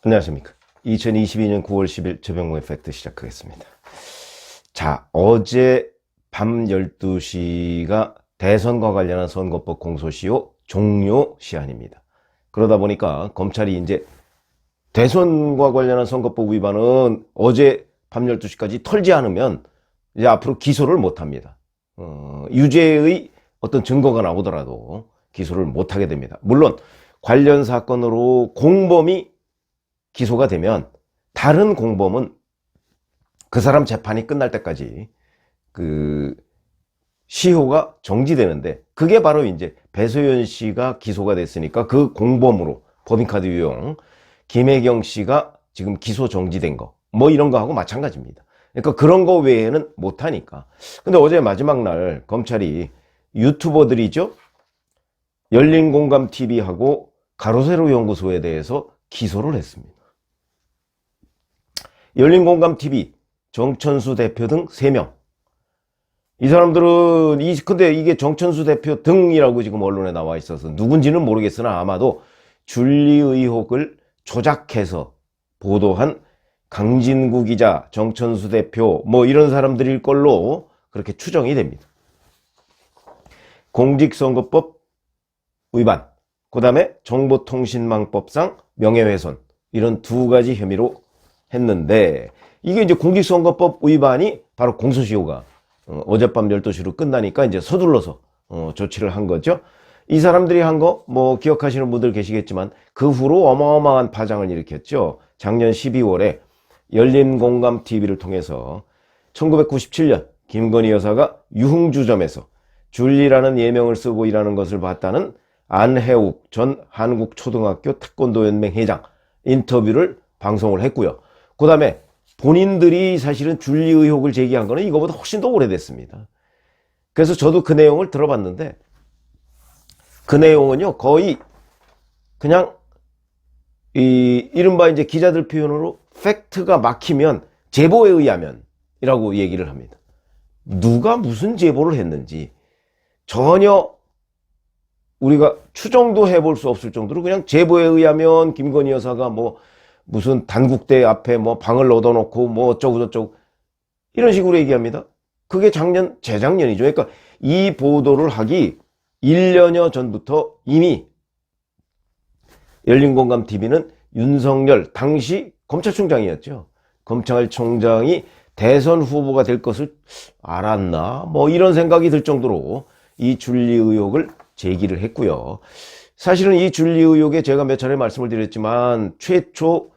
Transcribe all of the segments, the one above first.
안녕하십니까. 2022년 9월 10일 최병호의 팩트 시작하겠습니다. 자, 어제 밤 12시가 대선과 관련한 선거법 공소시효 종료 시한입니다. 그러다 보니까 검찰이 이제 대선과 관련한 선거법 위반은 어제 밤 12시까지 털지 않으면 이제 앞으로 기소를 못 합니다. 유죄의 어떤 증거가 나오더라도 기소를 못 하게 됩니다. 물론 관련 사건으로 공범이 기소가 되면 다른 공범은 그 사람 재판이 끝날 때까지 그 시효가 정지되는데, 그게 바로 이제 배소연 씨가 기소가 됐으니까 그 공범으로 법인카드 유용 김혜경 씨가 지금 기소 정지된 거 뭐 이런 거하고 마찬가지입니다. 그러니까 그런 거 외에는 못하니까. 근데 어제 마지막 날 검찰이 유튜버들이죠, 열린공감TV하고 가로세로 연구소에 대해서 기소를 했습니다. 열린공감TV 정천수 대표 등 3명. 이 사람들은 근데 이게 정천수 대표 등이라고 지금 언론에 나와 있어서 누군지는 모르겠으나 아마도 줄리 의혹을 조작해서 보도한 강진구 기자, 정천수 대표 뭐 이런 사람들일 걸로 그렇게 추정이 됩니다. 공직선거법 위반, 그 다음에 정보통신망법상 명예훼손, 이런 두 가지 혐의로 했는데, 이게 이제 공직선거법 위반이 바로 공소시효가 어젯밤 12시로 끝나니까 이제 서둘러서 조치를 한 거죠. 이 사람들이 한 거 뭐 기억하시는 분들 계시겠지만 그 후로 어마어마한 파장을 일으켰죠. 작년 12월에 열린공감TV를 통해서 1997년 김건희 여사가 유흥주점에서 줄리라는 예명을 쓰고 일하는 것을 봤다는 안혜욱 전 한국초등학교 태권도연맹 회장 인터뷰를 방송을 했고요. 그 다음에 본인들이 사실은 줄리 의혹을 제기한 거는 이거보다 훨씬 더 오래됐습니다. 그래서 저도 그 내용을 들어봤는데, 그 내용은요 거의 그냥 이른바 이제 기자들 표현으로 팩트가 막히면 제보에 의하면 이라고 얘기를 합니다. 누가 무슨 제보를 했는지 전혀 우리가 추정도 해볼 수 없을 정도로 그냥 제보에 의하면 김건희 여사가 뭐 무슨 단국대 앞에 뭐 방을 얻어놓고 뭐 어쩌고저쩌고 이런 식으로 얘기합니다. 그게 재작년이죠. 그러니까 이 보도를 하기 1년여 전부터 이미 열린공감TV는 윤석열 당시 검찰총장이었죠. 검찰총장이 대선 후보가 될 것을 알았나 뭐 이런 생각이 들 정도로 이 줄리 의혹을 제기를 했고요. 사실은 이 줄리 의혹에 제가 몇 차례 말씀을 드렸지만 최초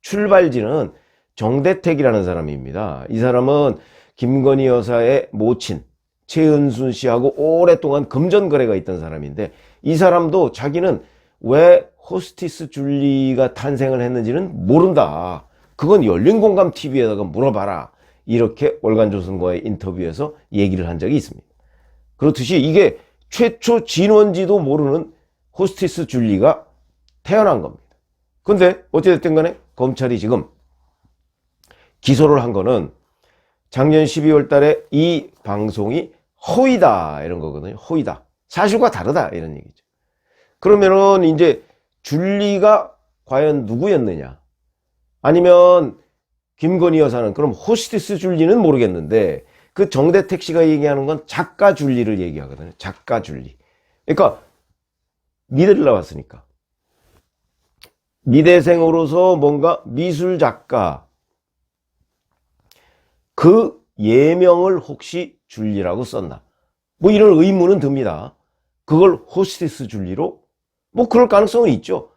출발지는 정대택이라는 사람입니다. 이 사람은 김건희 여사의 모친 최은순 씨하고 오랫동안 금전 거래가 있던 사람인데, 이 사람도 자기는 왜 호스티스 줄리가 탄생을 했는지는 모른다. 그건 열린공감TV에다가 물어봐라. 이렇게 월간조선과의 인터뷰에서 얘기를 한 적이 있습니다. 그렇듯이 이게 최초 진원지도 모르는 호스티스 줄리가 태어난 겁니다. 근데 어찌됐든 간에 검찰이 지금 기소를 한 거는 작년 12월 달에 이 방송이 허위다 이런 거거든요. 허위다. 사실과 다르다 이런 얘기죠. 그러면은 이제 줄리가 과연 누구였느냐? 아니면 김건희 여사는, 그럼 호스티스 줄리는 모르겠는데 그 정대택 씨가 얘기하는 건 작가 줄리를 얘기하거든요. 작가 줄리. 그러니까 미대를 나왔으니까 미대생으로서 뭔가 미술 작가, 그 예명을 혹시 줄리라고 썼나? 뭐 이런 의문은 듭니다. 그걸 호스티스 줄리로? 뭐 그럴 가능성은 있죠.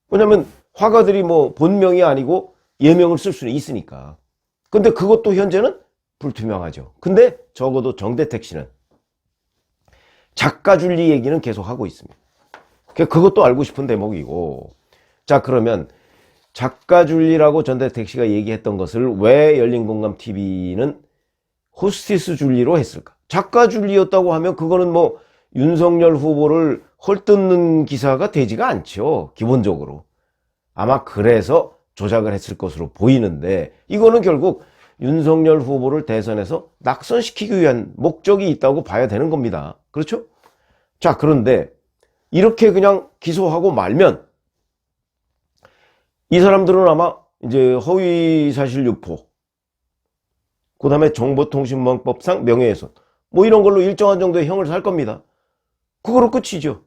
왜냐면 화가들이 뭐 본명이 아니고 예명을 쓸 수는 있으니까. 근데 그것도 현재는 불투명하죠. 근데 적어도 정대택 씨는 작가 줄리 얘기는 계속 하고 있습니다. 그것도 알고 싶은 대목이고. 자, 그러면 작가 줄리라고 정대택 씨가 얘기했던 것을 왜 열린공감TV는 호스티스 줄리로 했을까? 작가 줄리였다고 하면 그거는 뭐 윤석열 후보를 헐뜯는 기사가 되지가 않죠. 기본적으로. 아마 그래서 조작을 했을 것으로 보이는데, 이거는 결국 윤석열 후보를 대선에서 낙선시키기 위한 목적이 있다고 봐야 되는 겁니다. 그렇죠? 자, 그런데 이렇게 그냥 기소하고 말면 이 사람들은 아마 이제 허위사실 유포, 그 다음에 정보통신망법상 명예훼손, 뭐 이런 걸로 일정한 정도의 형을 살 겁니다. 그거로 끝이죠.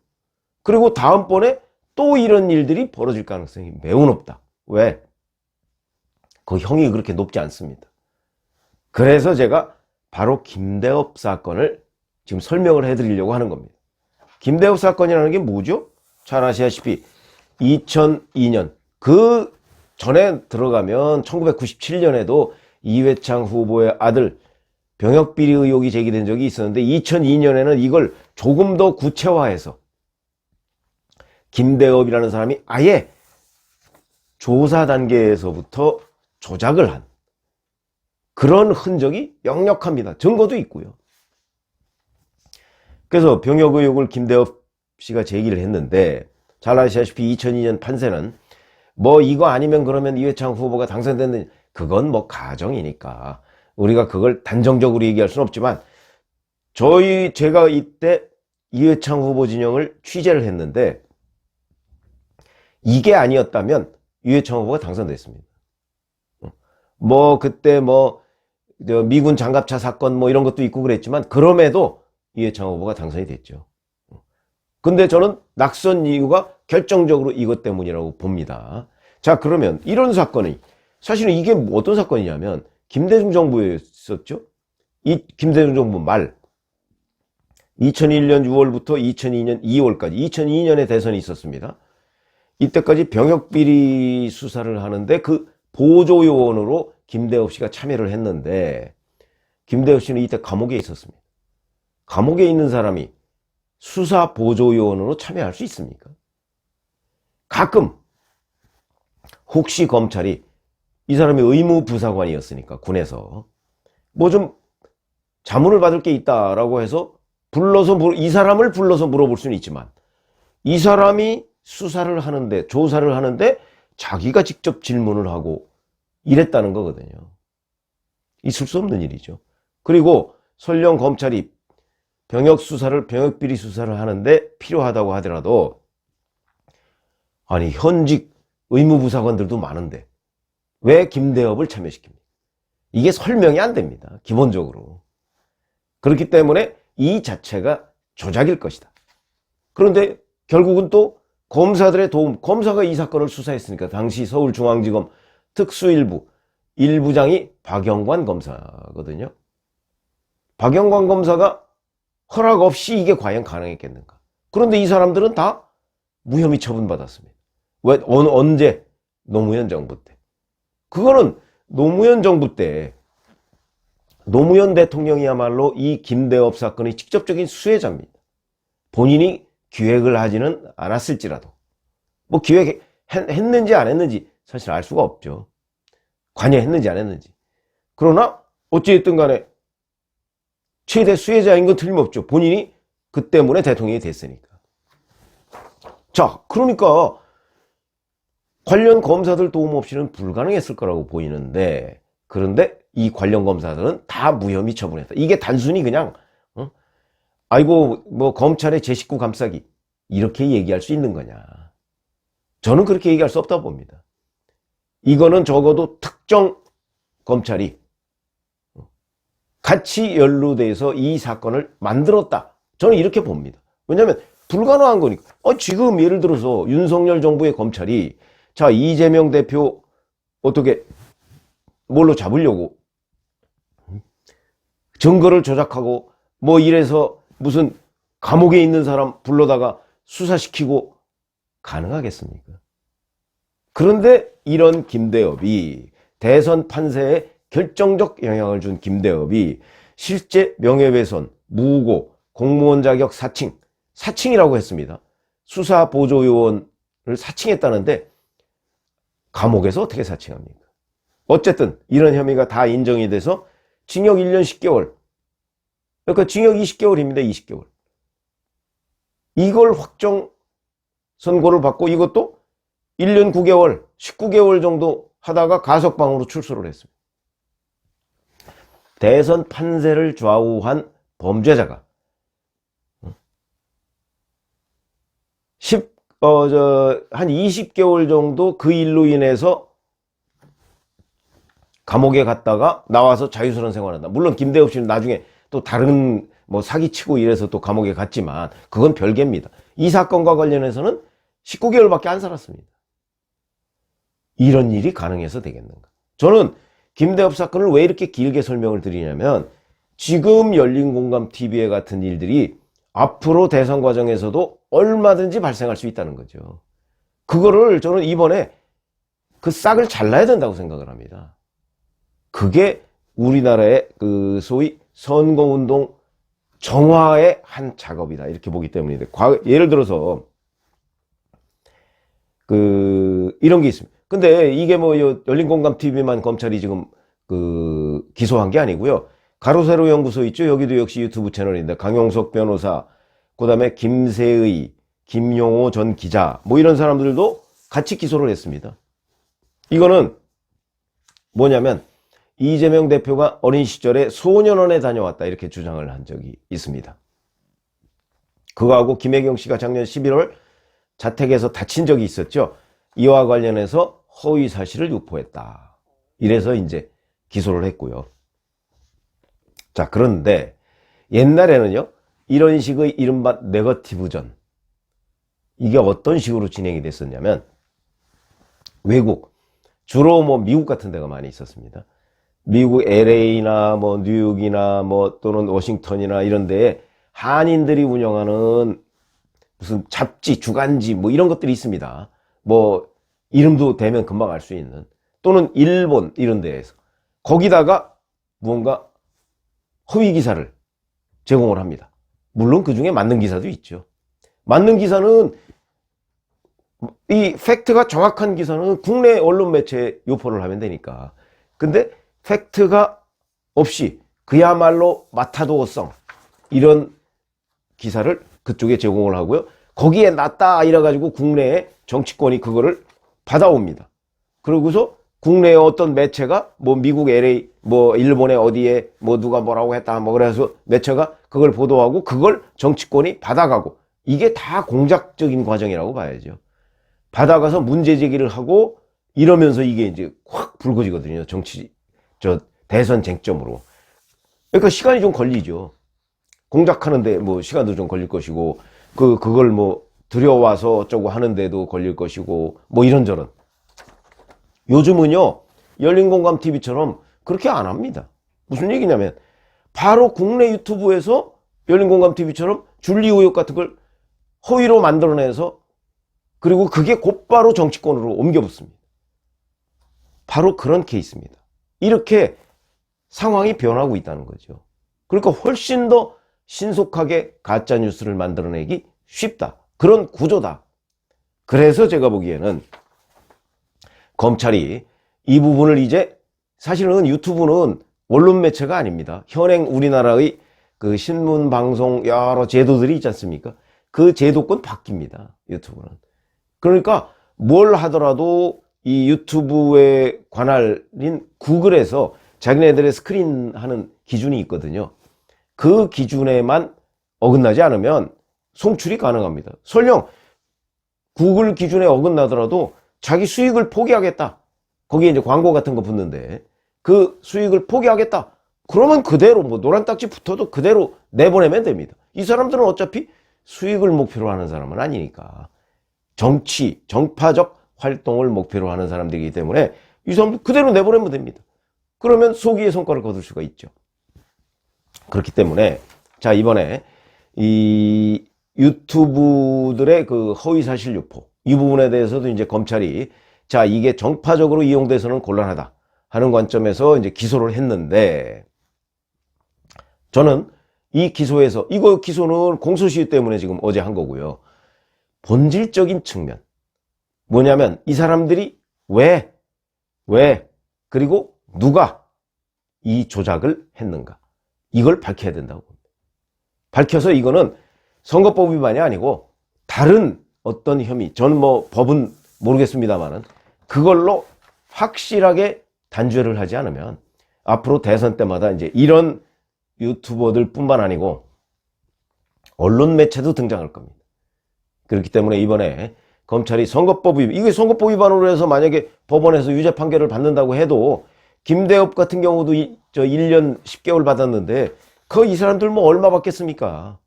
그리고 다음번에 또 이런 일들이 벌어질 가능성이 매우 높다. 왜? 그 형이 그렇게 높지 않습니다. 그래서 제가 바로 김대업 사건을 지금 설명을 해드리려고 하는 겁니다. 김대업 사건이라는 게 뭐죠? 잘 아시다시피 2002년 그 전에 들어가면 1997년에도 이회창 후보의 아들 병역비리 의혹이 제기된 적이 있었는데 2002년에는 이걸 조금 더 구체화해서 김대업이라는 사람이 아예 조사 단계에서부터 조작을 한 그런 흔적이 역력합니다. 증거도 있고요. 그래서 병역 의혹을 김대업 씨가 제기를 했는데 잘 아시다시피 2002년 판세는 뭐 이거 아니면 그러면 이회창 후보가 당선됐는 그건 뭐 가정이니까 우리가 그걸 단정적으로 얘기할 수는 없지만 제가 이때 이회창 후보 진영을 취재를 했는데 이게 아니었다면 이회창 후보가 당선됐습니다. 뭐 그때 뭐 미군 장갑차 사건 뭐 이런 것도 있고 그랬지만 그럼에도 이회창 후보가 당선이 됐죠. 근데 저는 낙선 이유가 결정적으로 이것 때문이라고 봅니다. 자, 그러면 이런 사건이 사실은 이게 어떤 사건이냐면 김대중 정부였었죠. 이 김대중 정부 말 2001년 6월부터 2002년 2월까지 2002년에 대선이 있었습니다. 이때까지 병역비리 수사를 하는데 그 보조요원으로 김대업 씨가 참여를 했는데 김대업 씨는 이때 감옥에 있었습니다. 감옥에 있는 사람이 수사 보조요원으로 참여할 수 있습니까? 가끔 혹시 검찰이 이 사람이 의무부사관이었으니까 군에서 뭐 좀 자문을 받을 게 있다라고 해서 이 사람을 불러서 물어볼 수는 있지만 이 사람이 수사를 하는데 조사를 하는데 자기가 직접 질문을 하고 이랬다는 거거든요. 있을 수 없는 일이죠. 그리고 설령 검찰이 병역비리 수사를 하는데 필요하다고 하더라도 아니 현직 의무부사관들도 많은데 왜 김대업을 참여시킵니까? 이게 설명이 안 됩니다. 기본적으로. 그렇기 때문에 이 자체가 조작일 것이다. 그런데 결국은 또 검사들의 도움, 검사가 이 사건을 수사했으니까 당시 서울중앙지검 특수일부 1부장이 박영관 검사거든요. 박영관 검사가 허락 없이 이게 과연 가능했겠는가? 그런데 이 사람들은 다 무혐의 처분받았습니다. 왜? 언제? 노무현 정부 때. 그거는 노무현 정부 때 노무현 대통령이야말로 이 김대업 사건의 직접적인 수혜자입니다. 본인이 기획을 하지는 않았을지라도 뭐 기획했는지 안 했는지 사실 알 수가 없죠. 관여했는지 안 했는지. 그러나 어찌됐든 간에 최대 수혜자인 건 틀림없죠. 본인이 그 때문에 대통령이 됐으니까. 자, 그러니까 관련 검사들 도움 없이는 불가능했을 거라고 보이는데 그런데 이 관련 검사들은 다 무혐의 처분했다. 이게 단순히 그냥 아이고 뭐 검찰의 제 식구 감싸기 이렇게 얘기할 수 있는 거냐. 저는 그렇게 얘기할 수 없다고 봅니다. 이거는 적어도 특정 검찰이 같이 연루돼서 이 사건을 만들었다. 저는 이렇게 봅니다. 왜냐하면 불가능한 거니까. 지금 예를 들어서 윤석열 정부의 검찰이 자 이재명 대표 어떻게 뭘로 잡으려고 증거를 조작하고 뭐 이래서 무슨 감옥에 있는 사람 불러다가 수사시키고 가능하겠습니까? 그런데 이런 김대업이 대선 판세에 결정적 영향을 준 김대업이 실제 명예훼손, 무고, 공무원 자격 사칭이라고 했습니다. 수사보조요원을 사칭했다는데 감옥에서 어떻게 사칭합니까? 어쨌든 이런 혐의가 다 인정이 돼서 징역 1년 10개월 그러니까 징역 20개월입니다. 20개월 이걸 확정 선고를 받고 이것도 1년 9개월 19개월 정도 하다가 가석방으로 출소를 했습니다. 대선 판세를 좌우한 범죄자가 한 20개월 정도 그 일로 인해서 감옥에 갔다가 나와서 자유스러운 생활한다. 물론 김대엽 씨는 나중에 또 다른 뭐 사기치고 이래서 또 감옥에 갔지만 그건 별개입니다. 이 사건과 관련해서는 19개월밖에 안 살았습니다. 이런 일이 가능해서 되겠는가? 저는 김대엽 사건을 왜 이렇게 길게 설명을 드리냐면 지금 열린공감TV에 같은 일들이 앞으로 대선 과정에서도 얼마든지 발생할 수 있다는 거죠. 그거를 저는 이번에 그 싹을 잘라야 된다고 생각을 합니다. 그게 우리나라의 그 소위 선거운동 정화의 한 작업이다 이렇게 보기 때문인데, 예를 들어서 이런 게 있습니다. 근데 이게 뭐 열린공감TV만 검찰이 지금 기소한 게 아니고요. 가로세로 연구소 있죠. 여기도 역시 유튜브 채널인데 강용석 변호사, 그 다음에 김세의, 김용호 전 기자 뭐 이런 사람들도 같이 기소를 했습니다. 이거는 뭐냐면 이재명 대표가 어린 시절에 소년원에 다녀왔다 이렇게 주장을 한 적이 있습니다. 그거하고 김혜경 씨가 작년 11월 자택에서 다친 적이 있었죠. 이와 관련해서 허위 사실을 유포했다. 이래서 이제 기소를 했고요. 자, 그런데 옛날에는요, 이런 식의 이른바 네거티브전, 이게 어떤 식으로 진행이 됐었냐면 외국, 주로 뭐 미국 같은 데가 많이 있었습니다. 미국 LA나 뭐 뉴욕이나 뭐 또는 워싱턴이나 이런 데에 한인들이 운영하는 무슨 잡지, 주간지 뭐 이런 것들이 있습니다. 뭐 이름도 대면 금방 알 수 있는, 또는 일본 이런 데에서 거기다가 무언가 허위 기사를 제공을 합니다. 물론 그 중에 맞는 기사도 있죠. 맞는 기사는, 이 팩트가 정확한 기사는 국내 언론 매체에 유포를 하면 되니까. 근데 팩트가 없이 그야말로 마타도어성 이런 기사를 그쪽에 제공을 하고요. 거기에 낫다 이래가지고 국내에 정치권이 그거를 받아옵니다. 그러고서 국내의 어떤 매체가 뭐 미국 LA 뭐 일본의 어디에 뭐 누가 뭐라고 했다 뭐 그래서 매체가 그걸 보도하고 그걸 정치권이 받아가고, 이게 다 공작적인 과정이라고 봐야죠. 받아가서 문제 제기를 하고 이러면서 이게 이제 확 불거지거든요. 대선 쟁점으로. 그러니까 시간이 좀 걸리죠. 공작하는데 뭐 시간도 좀 걸릴 것이고, 그걸 뭐 들여와서 어쩌고 하는데도 걸릴 것이고, 뭐 이런저런. 요즘은요, 열린공감TV처럼 그렇게 안 합니다. 무슨 얘기냐면, 바로 국내 유튜브에서 열린공감TV처럼 줄리 의혹 같은 걸 허위로 만들어내서, 그리고 그게 곧바로 정치권으로 옮겨붙습니다. 바로 그런 케이스입니다. 이렇게 상황이 변하고 있다는 거죠. 그러니까 훨씬 더 신속하게 가짜뉴스를 만들어내기 쉽다. 그런 구조다. 그래서 제가 보기에는 검찰이 이 부분을 이제, 사실은 유튜브는 언론 매체가 아닙니다. 현행 우리나라의 그 신문, 방송 여러 제도들이 있지 않습니까? 그 제도권 바뀝니다. 유튜브는. 그러니까 뭘 하더라도 이 유튜브에 관할인 구글에서 자기네들의 스크린하는 기준이 있거든요. 그 기준에만 어긋나지 않으면 송출이 가능합니다. 설령 구글 기준에 어긋나더라도 자기 수익을 포기하겠다. 거기에 이제 광고 같은 거 붙는데 그 수익을 포기하겠다. 그러면 그대로 뭐 노란 딱지 붙어도 그대로 내보내면 됩니다. 이 사람들은 어차피 수익을 목표로 하는 사람은 아니니까. 정치, 정파적 활동을 목표로 하는 사람들이기 때문에 이 사람들 그대로 내보내면 됩니다. 그러면 소기의 성과를 거둘 수가 있죠. 그렇기 때문에 자, 이번에 이 유튜브들의 그 허위사실 유포, 이 부분에 대해서도 이제 검찰이 자, 이게 정파적으로 이용돼서는 곤란하다 하는 관점에서 이제 기소를 했는데, 저는 이 기소에서, 이거 기소는 공소시효 때문에 지금 어제 한 거고요. 본질적인 측면. 뭐냐면 이 사람들이 왜 그리고 누가 이 조작을 했는가, 이걸 밝혀야 된다고 봅니다. 밝혀서 이거는 선거법위반이 아니고 다른 어떤 혐의, 저는 뭐 법은 모르겠습니다만은 그걸로 확실하게 단죄를 하지 않으면 앞으로 대선 때마다 이제 이런 유튜버들 뿐만 아니고 언론 매체도 등장할 겁니다. 그렇기 때문에 이번에 검찰이 선거법 위반, 이게 선거법 위반으로 해서 만약에 법원에서 유죄 판결을 받는다고 해도 김대엽 같은 경우도 1년 10개월 받았는데 이 사람들 뭐 얼마 받겠습니까?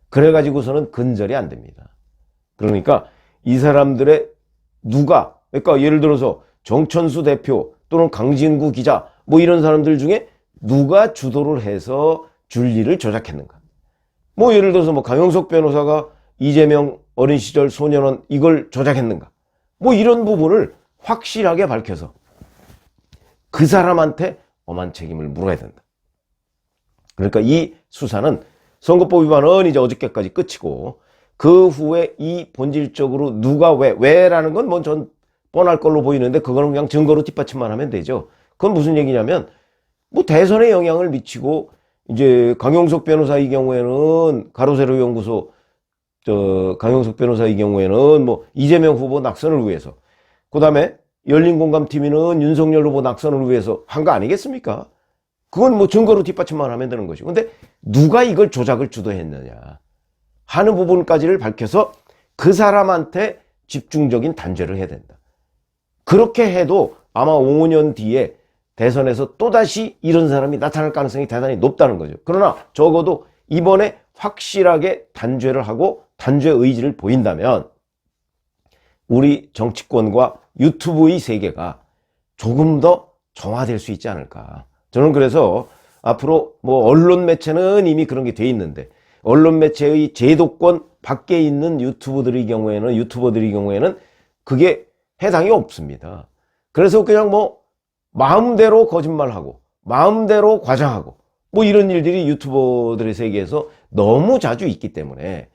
그래가지고서는 근절이 안 됩니다. 그러니까 이 사람들의 그러니까 예를 들어서 정천수 대표 또는 강진구 기자 뭐 이런 사람들 중에 누가 주도를 해서 줄리를 조작했는가? 뭐 예를 들어서 뭐 강용석 변호사가 이재명 어린 시절 소년원 이걸 조작했는가? 뭐 이런 부분을 확실하게 밝혀서 그 사람한테 엄한 책임을 물어야 된다. 그러니까 이 수사는 선거법 위반은 이제 어저께까지 끝이고 그 후에 이 본질적으로 누가 왜라는 건 뭐 전 뻔할 걸로 보이는데 그거는 그냥 증거로 뒷받침만 하면 되죠. 그건 무슨 얘기냐면 뭐 대선에 영향을 미치고 이제 강용석 변호사 이 경우에는 가로세로 연구소 강용석 변호사 이 경우에는 뭐 이재명 후보 낙선을 위해서 그다음에 열린공감TV는 윤석열 후보 낙선을 위해서 한 거 아니겠습니까? 그건 뭐 증거로 뒷받침만 하면 되는 것이고 근데 누가 이걸 조작을 주도했느냐 하는 부분까지를 밝혀서 그 사람한테 집중적인 단죄를 해야 된다. 그렇게 해도 아마 5년 뒤에 대선에서 또다시 이런 사람이 나타날 가능성이 대단히 높다는 거죠. 그러나 적어도 이번에 확실하게 단죄를 하고 단죄 의지를 보인다면 우리 정치권과 유튜브의 세계가 조금 더 정화될 수 있지 않을까. 저는 그래서 앞으로 뭐 언론 매체는 이미 그런 게 돼 있는데 언론 매체의 제도권 밖에 있는 유튜버들의 경우에는 그게 해당이 없습니다. 그래서 그냥 뭐 마음대로 거짓말하고 마음대로 과장하고 뭐 이런 일들이 유튜버들의 세계에서 너무 자주 있기 때문에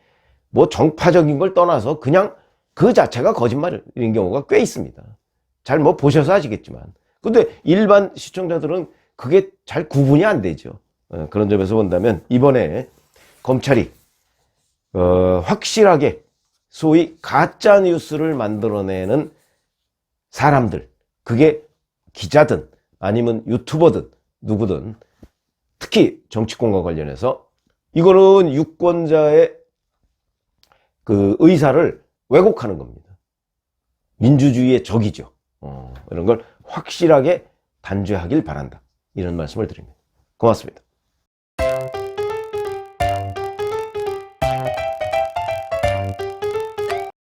뭐 정파적인 걸 떠나서 그냥 그 자체가 거짓말인 경우가 꽤 있습니다. 잘 뭐 보셔서 아시겠지만. 근데 일반 시청자들은 그게 잘 구분이 안 되죠. 그런 점에서 본다면 이번에 검찰이 확실하게 소위 가짜 뉴스를 만들어내는 사람들, 그게 기자든 아니면 유튜버든 누구든 특히 정치권과 관련해서 이거는 유권자의 그 의사를 왜곡하는 겁니다. 민주주의의 적이죠. 이런 걸 확실하게 단죄하길 바란다. 이런 말씀을 드립니다. 고맙습니다.